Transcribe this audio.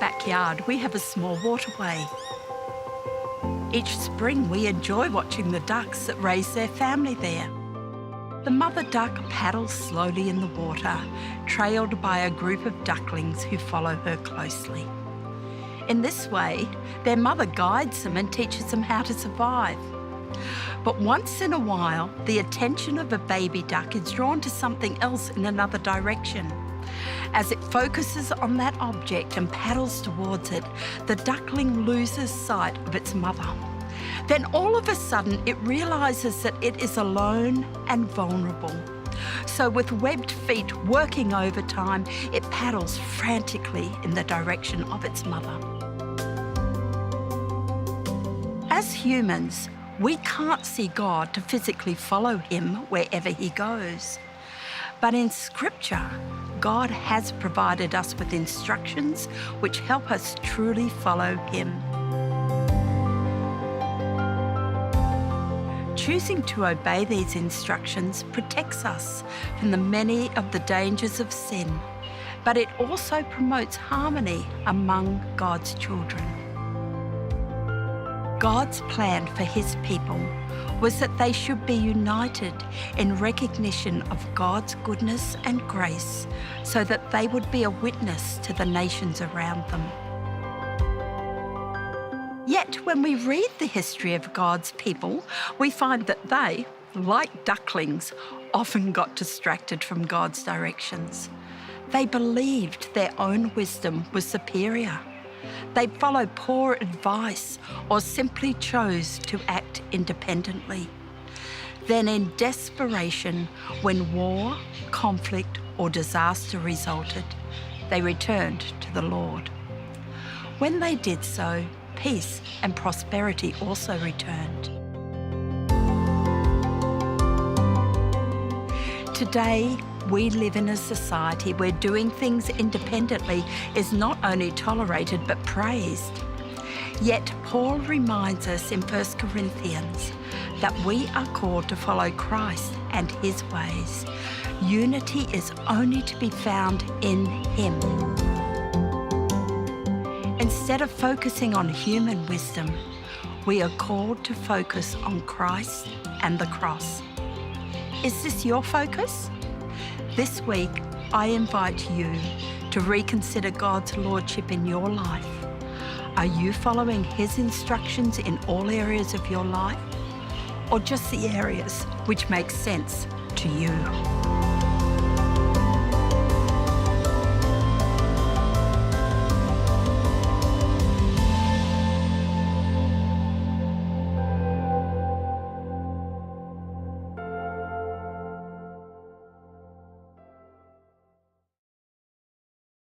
backyard, we have a small waterway. Each spring, we enjoy watching the ducks that raise their family there. The mother duck paddles slowly in the water, trailed by a group of ducklings who follow her closely. In this way, their mother guides them and teaches them how to survive. But once in a while, the attention of a baby duck is drawn to something else in another direction. As it focuses on that object and paddles towards it, the duckling loses sight of its mother. Then all of a sudden, it realizes that it is alone and vulnerable. So with webbed feet working overtime, it paddles frantically in the direction of its mother. As humans, we can't see God to physically follow him wherever he goes. But in Scripture, God has provided us with instructions which help us truly follow him. Choosing to obey these instructions protects us from the many of the dangers of sin, but it also promotes harmony among God's children. God's plan for his people was that they should be united in recognition of God's goodness and grace so that they would be a witness to the nations around them. Yet, when we read the history of God's people, we find that they, like ducklings, often got distracted from God's directions. They believed their own wisdom was superior. They followed poor advice or simply chose to act independently. Then in desperation, when war, conflict or disaster resulted, they returned to the Lord. When they did so, peace and prosperity also returned. Today, we live in a society where doing things independently is not only tolerated but praised. Yet Paul reminds us in 1 Corinthians that we are called to follow Christ and his ways. Unity is only to be found in him. Instead of focusing on human wisdom, we are called to focus on Christ and the cross. Is this your focus? This week, I invite you to reconsider God's lordship in your life. Are you following his instructions in all areas of your life, or just the areas which make sense to you?